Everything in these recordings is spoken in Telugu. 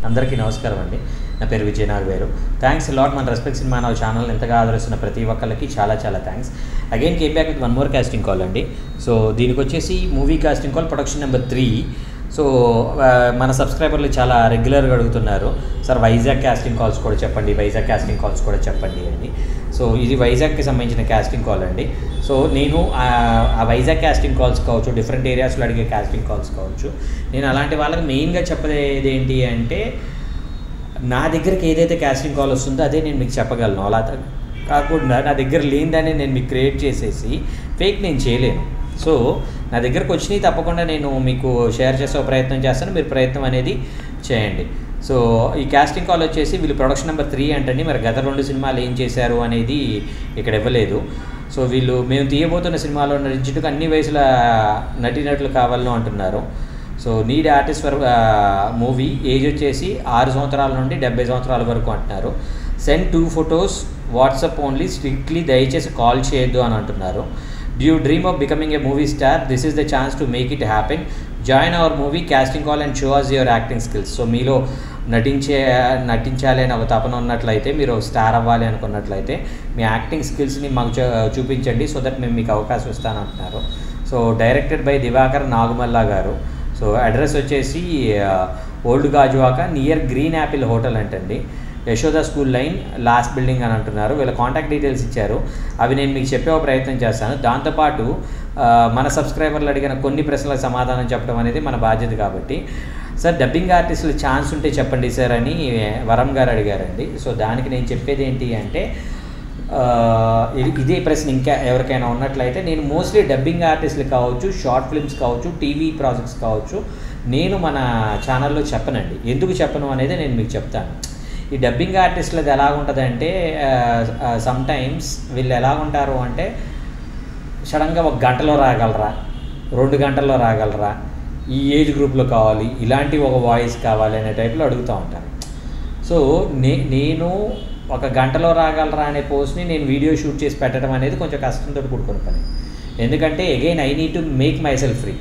అందరికీ నమస్కారం అండి. నా పేరు విజయ్ నాగవేరు. థ్యాంక్స్ లాట్ మన రెస్పెక్ట్ సినిమా నా ఛానల్ ఎంతగా ఆదరిస్తున్న ప్రతి ఒక్కరికి చాలా thanks. Again came back with one more casting call అండి. సో దీనికి వచ్చేసి movie casting call production number 3. So మన సబ్స్క్రైబర్లు చాలా రెగ్యులర్గా అడుగుతున్నారు, సార్ వైజాగ్ కాస్టింగ్ కాల్స్ కూడా చెప్పండి, వైజాగ్ కాస్టింగ్ కాల్స్ కూడా చెప్పండి అని. సో ఇది వైజాగ్కి సంబంధించిన కాస్టింగ్ కాల్ అండి. సో నేను ఆ వైజాగ్ కాస్టింగ్ కాల్స్ కావచ్చు, డిఫరెంట్ ఏరియాస్లో అడిగే కాస్టింగ్ కాల్స్ కావచ్చు, నేను అలాంటి వాళ్ళకి మెయిన్గా చెప్పేది ఏంటి అంటే, నా దగ్గరికి ఏదైతే కాస్టింగ్ కాల్ వస్తుందో అదే నేను మీకు చెప్పగలను. అలా కాకుండా నా దగ్గర లేనిదాన్ని నేను మీకు క్రియేట్ చేసేసి ఫేక్ నేను చేయలేను. సో నా దగ్గరకు వచ్చినాయి తప్పకుండా నేను మీకు షేర్ చేసే ప్రయత్నం చేస్తాను, మీరు ప్రయత్నం అనేది చేయండి. సో ఈ కాస్టింగ్ కాల్ వచ్చేసి వీళ్ళు ప్రొడక్షన్ నెంబర్ 3 అంటండి. మరి గత 2 సినిమాలు ఏం చేశారు అనేది ఇక్కడ ఇవ్వలేదు. సో వీళ్ళు మేము తీయబోతున్న సినిమాలో నటించుటకు అన్ని వయసుల నటీనటులు కావాలను అంటున్నారు. So need artist for movie age వచ్చేసి 6 సంవత్సరాల నుండి 70 సంవత్సరాల వరకు అంటున్నారు. Send 2 photos WhatsApp only, strictly దయచేసి కాల్ చేయొద్దు అని అంటున్నారు. Do you dream of becoming a movie star? This is the chance to make it happen. Join our movie casting call and show us your acting skills. So మీలో నటించాలి అని ఒక తపన ఉన్నట్లయితే, మీరు స్టార్ అవ్వాలి అనుకున్నట్లయితే మీ యాక్టింగ్ స్కిల్స్ని మాకు చూపించండి, సో దట్ మేము మీకు అవకాశం ఇస్తానంటున్నారు. So directed by Diwakar Nagumalla గారు. సో అడ్రస్ వచ్చేసి old Gajuwaka near green apple hotel అంటండి, Yashoda school lane last building అని అంటున్నారు. వీళ్ళ కాంటాక్ట్ డీటెయిల్స్ ఇచ్చారు, అవి నేను మీకు చెప్పే ప్రయత్నం చేస్తాను. దాంతోపాటు మన సబ్స్క్రైబర్లు అడిగిన కొన్ని ప్రశ్నలకు సమాధానం చెప్పడం అనేది మన బాధ్యత కాబట్టి, సార్ డబ్బింగ్ ఆర్టిస్టులు ఛాన్స్ ఉంటే చెప్పండి సార్ అని వరం గారు అడిగారండి. సో దానికి నేను చెప్పేది ఏంటి అంటే, ఇదే ప్రశ్న ఇంకా ఎవరికైనా ఉన్నట్లయితే, నేను మోస్ట్లీ డబ్బింగ్ ఆర్టిస్టులు కావచ్చు, షార్ట్ ఫిల్మ్స్ కావచ్చు, టీవీ ప్రాజెక్ట్స్ కావచ్చు, నేను మన ఛానల్లో చెప్పనండి. ఎందుకు చెప్పను అనేది నేను మీకు చెప్తాను. ఈ డబ్బింగ్ ఆర్టిస్టులది ఎలాగుంటుందంటే, సమ్టైమ్స్ వీళ్ళు ఎలాగుంటారు అంటే, సడన్గా 1 గంటలో రాగలరా, 2 గంటల్లో రాగలరా, ఈ ఏజ్ గ్రూప్లో కావాలి, ఇలాంటి ఒక వాయిస్ కావాలి అనే టైప్లో అడుగుతూ ఉంటారు. సో నేను 1 గంటలో రాగలరా అనే పోస్ట్ని నేను వీడియో షూట్ చేసి పెట్టడం అనేది కొంచెం కష్టంతో కూడుకున్న పని. ఎందుకంటే again I need to make my self free.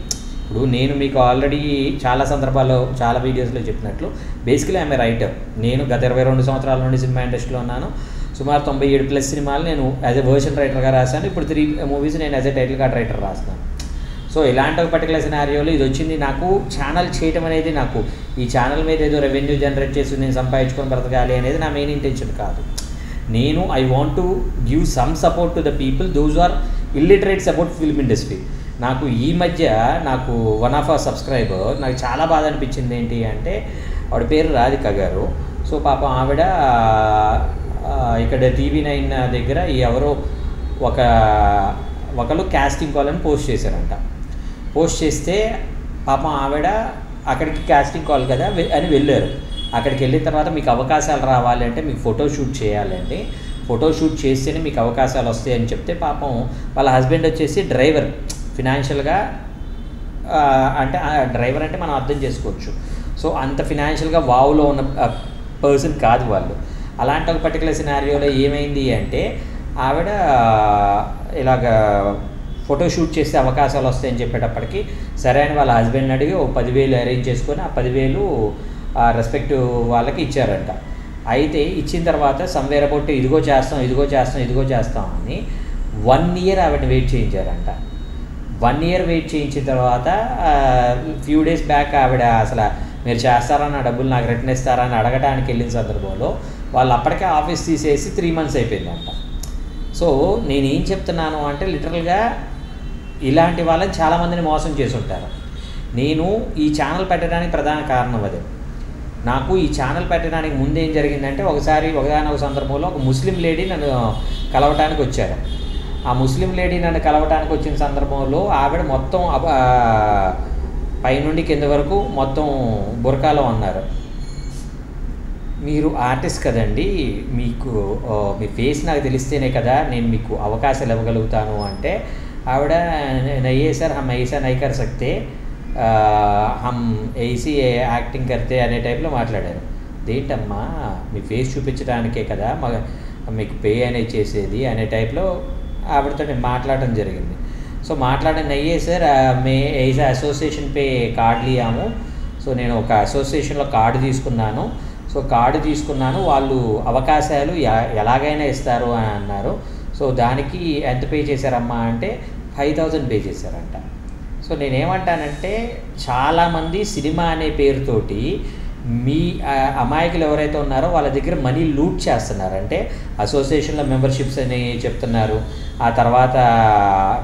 ఇప్పుడు నేను మీకు ఆల్రెడీ చాలా సందర్భాల్లో చాలా వీడియోస్లో చెప్పినట్లు, బేసికలీ ఐఎమ్ ఏ రైటర్. నేను గత 22 సంవత్సరాల నుండి సినిమా ఇండస్ట్రీలో ఉన్నాను. సుమారు 97+ సినిమాలు నేను యాజ్ ఎ వర్షన్ రైటర్గా రాశాను. ఇప్పుడు 3 మూవీస్ నేను as a title card writer రాస్తాను. సో ఇలాంటి ఒక పర్టికులర్ సినారియోలో ఇది వచ్చింది. నాకు ఛానల్ చేయటం అనేది, నాకు ఈ ఛానల్ మీద ఏదో రెవెన్యూ జనరేట్ చేసి నేను సంపాదించుకొని బ్రతకాలి అనేది నా మెయిన్ ఇంటెన్షన్ కాదు. నేను I want to give some support to the people those are illiterates about film industry. నాకు ఈ మధ్య వన్ ఆఫ్ అవర్ సబ్స్క్రైబర్ నాకు చాలా బాధ అనిపించింది ఏంటి అంటే, ఆవిడ పేరు రాధిక గారు. సో పాపం ఆవిడ ఇక్కడ TV9 దగ్గర ఎవరో ఒకరు కాస్టింగ్ కాల్ అని పోస్ట్ చేశారంట. పోస్ట్ చేస్తే పాపం ఆవిడ అక్కడికి కాస్టింగ్ కాల్ కదా అని వెళ్ళారు. అక్కడికి వెళ్ళిన తర్వాత మీకు అవకాశాలు రావాలి అంటే మీకు ఫోటోషూట్ చేయాలండి, ఫోటోషూట్ చేస్తేనే మీకు అవకాశాలు వస్తాయి అని చెప్తే, పాపం వాళ్ళ హస్బెండ్ వచ్చేసి డ్రైవర్, ఫినాన్షియల్గా అంటే డ్రైవర్ అంటే మనం అర్థం చేసుకోవచ్చు. సో అంత ఫినాన్షియల్గా వావులో ఉన్న పర్సన్ కాదు వాళ్ళు. అలాంటి ఒక పర్టికులర్ సినారియోలో ఏమైంది అంటే, ఆవిడ ఇలాగ ఫోటోషూట్ చేస్తే అవకాశాలు వస్తాయని చెప్పేటప్పటికి సరే అని వాళ్ళ హస్బెండ్ని అడిగి 10,000 అరేంజ్ చేసుకొని ఆ 10,000 రెస్పెక్టివ్ వాళ్ళకి ఇచ్చారంట. అయితే ఇచ్చిన తర్వాత సమ్వేర్ అబౌట్ ఇదిగో చేస్తాం అని 1 ఇయర్ ఆవిడ వెయిట్ చేయించారంట. 1 ఇయర్ వెయిట్ చేయించిన తర్వాత ఫ్యూ డేస్ బ్యాక్ ఆవిడ అసలు మీరు చేస్తారా, నా డబ్బులు నాకు రిటర్న్ ఇస్తారా అని అడగడానికి వెళ్ళిన సందర్భంలో వాళ్ళు అప్పటికే ఆఫీస్ తీసేసి 3 months అయిపోయిందంట. సో నేనేం చెప్తున్నాను అంటే, లిటరల్గా ఇలాంటి వాళ్ళని చాలామందిని మోసం చేసి ఉంటారు. నేను ఈ ఛానల్ పెట్టడానికి ప్రధాన కారణం అదే. నాకు ఈ ఛానల్ పెట్టడానికి ముందు ఏం జరిగిందంటే, ఒకగానొక సందర్భంలో ఒక ముస్లిం లేడీ నన్ను కలవటానికి వచ్చారు. ఆ ముస్లిం లేడీ నన్ను కలవటానికి వచ్చిన సందర్భంలో ఆవిడ మొత్తం పైనుండి కింద వరకు మొత్తం బురకాలో ఉన్నారు. మీరు ఆర్టిస్ట్ కదండి, మీకు మీ ఫేస్ నాకు తెలిస్తేనే కదా నేను మీకు అవకాశాలు ఇవ్వగలుగుతాను అంటే, ఆవిడ నయ్యే సార్ హమ్ ఐసా నై కర్ సక్తే, హమ్ ఐసీ యాక్టింగ్ కర్తే అనే టైప్లో మాట్లాడారు. దేంటమ్మా మీ ఫేస్ చూపించడానికే కదా మీకు పే అనేది చేసేది అనే టైప్లో ఆవిడతో నేను మాట్లాడడం జరిగింది. సో మాట్లాడడం నయ్యే సార్ మే ऐसा एसोसिएशन पे कार्ड लिया हूँ, సో నేను ఒక అసోసియేషన్లో కార్డు తీసుకున్నాను. సో కార్డు తీసుకున్నాను, వాళ్ళు అవకాశాలు ఎలాగైనా ఇస్తారు అని అన్నారు. సో దానికి ఎంత పే చేశారమ్మా అంటే 5,000 పే చేశారంట. సో నేనేమంటానంటే చాలామంది సినిమా అనే పేరుతోటి మీ అమాయకులు ఎవరైతే ఉన్నారో వాళ్ళ దగ్గర మనీ లూట్ చేస్తున్నారు. అంటే అసోసియేషన్లో మెంబర్షిప్స్ అని చెప్తున్నారు, ఆ తర్వాత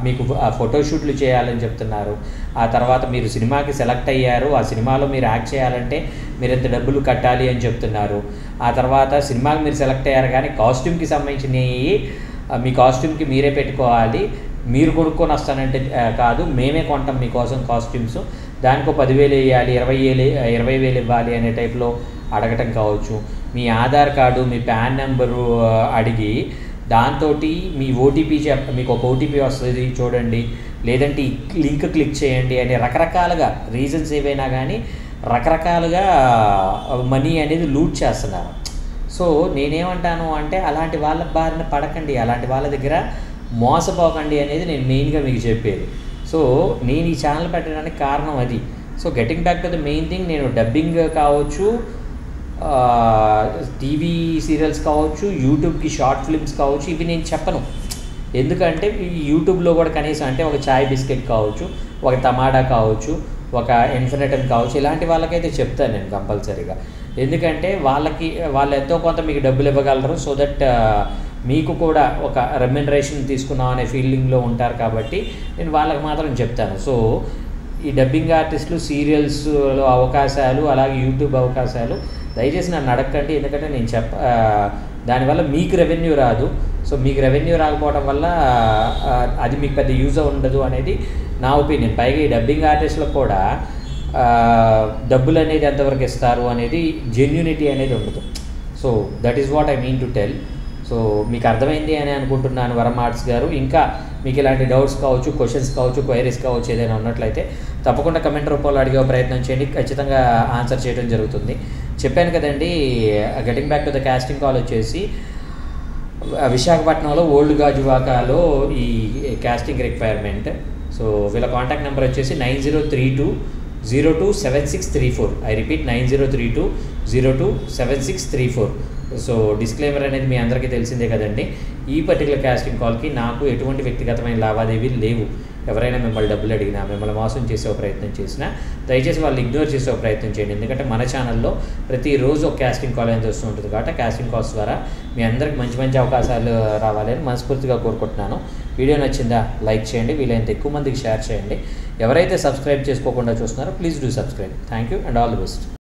మీకు ఫోటోషూట్లు చేయాలని చెప్తున్నారు, ఆ తర్వాత మీరు సినిమాకి సెలెక్ట్ అయ్యారు, ఆ సినిమాలో మీరు యాక్ట్ చేయాలంటే మీరు ఎంత డబ్బులు కట్టాలి అని చెప్తున్నారు. ఆ తర్వాత సినిమాకి మీరు సెలెక్ట్ అయ్యారు కానీ కాస్ట్యూమ్కి సంబంధించినవి మీ కాస్ట్యూమ్కి మీరే పెట్టుకోవాలి, మీరు కొనుక్కొని వస్తానంటే కాదు, మేమే కొంటాం మీకోసం కాస్ట్యూమ్స్, దానికో 10,000 వేయాలి, 20,000 ఇవ్వాలి అనే టైప్లో అడగటం కావచ్చు. మీ ఆధార్ కార్డు, మీ పాన్ నెంబరు అడిగి దాంతో మీ ఓటీపీ మీకు ఒక ఓటీపీ వస్తుంది చూడండి, లేదంటే ఈ లింక్ క్లిక్ చేయండి అని రకరకాలుగా రీజన్స్ ఏవైనా కానీ రకరకాలుగా మనీ అనేది లూట్ చేస్తున్నారు. సో నేనేమంటాను అంటే అలాంటి వాళ్ళ బారిన పడకండి, అలాంటి వాళ్ళ దగ్గర మోసపోకండి అనేది నేను మెయిన్గా మీకు చెప్పేది. సో నేను ఈ ఛానల్ పెట్టడానికి కారణం అది. So getting back to the main thing, నేను డబ్బింగ్ కావచ్చు, టీవీ సీరియల్స్ కావచ్చు, యూట్యూబ్కి షార్ట్ ఫిల్మ్స్ కావచ్చు, ఇవి నేను చెప్పను. ఎందుకంటే ఈ యూట్యూబ్లో కూడా కనీసం అంటే ఒక చాయ్ బిస్కెట్ కావచ్చు, ఒక టమాటా కావచ్చు, ఒక ఇన్ఫినిటమ్ కావచ్చు, ఇలాంటి వాళ్ళకైతే చెప్తాను నేను కంపల్సరీగా. ఎందుకంటే వాళ్ళు ఎంతో కొంత మీకు డబ్బులు ఇవ్వగలరు. సో దట్ మీకు కూడా ఒక రెమ్యునరేషన్ తీసుకున్నాం అనే ఫీలింగ్లో ఉంటారు కాబట్టి నేను వాళ్ళకి మాత్రం చెప్తాను. సో ఈ డబ్బింగ్ ఆర్టిస్టులు, సీరియల్స్లో అవకాశాలు, అలాగే యూట్యూబ్ అవకాశాలు దయచేసి నన్ను అడగండి. ఎందుకంటే నేను దానివల్ల మీకు రెవెన్యూ రాదు. సో మీకు రెవెన్యూ రాకపోవడం వల్ల అది మీకు పెద్ద యూజ్ ఉండదు అనేది నా ఒపీనియన్. పైగా ఈ డబ్బింగ్ ఆర్టిస్టులకు కూడా డబ్బులు అనేది ఎంతవరకు ఇస్తారు అనేది జెన్యూనిటీ అనేది ఉండదు. So that is what I mean to tell. So మీకు అర్థమైంది అని అనుకుంటున్నాను వరం ఆర్ట్స్ గారు. ఇంకా మీకు ఇలాంటి డౌట్స్ కావచ్చు, క్వశ్చన్స్ కావచ్చు, క్వైరీస్ కావచ్చు ఏదైనా ఉన్నట్లయితే తప్పకుండా కమెంట్ రూపంలో అడిగే ప్రయత్నం చేయండి, ఖచ్చితంగా ఆన్సర్ చేయడం జరుగుతుంది. చెప్పాను కదండి, getting back to the casting call వచ్చేసి విశాఖపట్నంలో ఓల్డ్ గాజువాకాలో ఈ కాస్టింగ్ రిక్వైర్మెంట్. సో వీళ్ళ కాంటాక్ట్ నెంబర్ వచ్చేసి 9032027634. I repeat 9032027634. సో డిస్క్లైమర్ అనేది మీ అందరికీ తెలిసిందే కదండి. ఈ పర్టికులర్ కాస్టింగ్ కాల్కి నాకు ఎటువంటి వ్యక్తిగతమైన లావాదేవీలు లేవు. ఎవరైనా మిమ్మల్ని డబ్బులు అడిగినా, మిమ్మల్ని మోసం చేసే ప్రయత్నం చేసినా దయచేసి వాళ్ళు ఇగ్నోర్ చేసే ప్రయత్నం చేయండి. ఎందుకంటే మన ఛానల్లో ప్రతిరోజు ఒక కాస్టింగ్ కాల్ అనేది వస్తూ ఉంటుంది కాబట్టి కాస్టింగ్ కాల్స్ ద్వారా మీ అందరికి మంచి మంచి అవకాశాలు రావాలని మనస్ఫూర్తిగా కోరుకుంటున్నాను. వీడియో నచ్చిందా లైక్ చేయండి, వీలైనంత ఎక్కువ మందికి షేర్ చేయండి. ఎవరైతే సబ్స్క్రైబ్ చేసుకోకుండా చూస్తున్నారో please do subscribe. Thank you and all the best.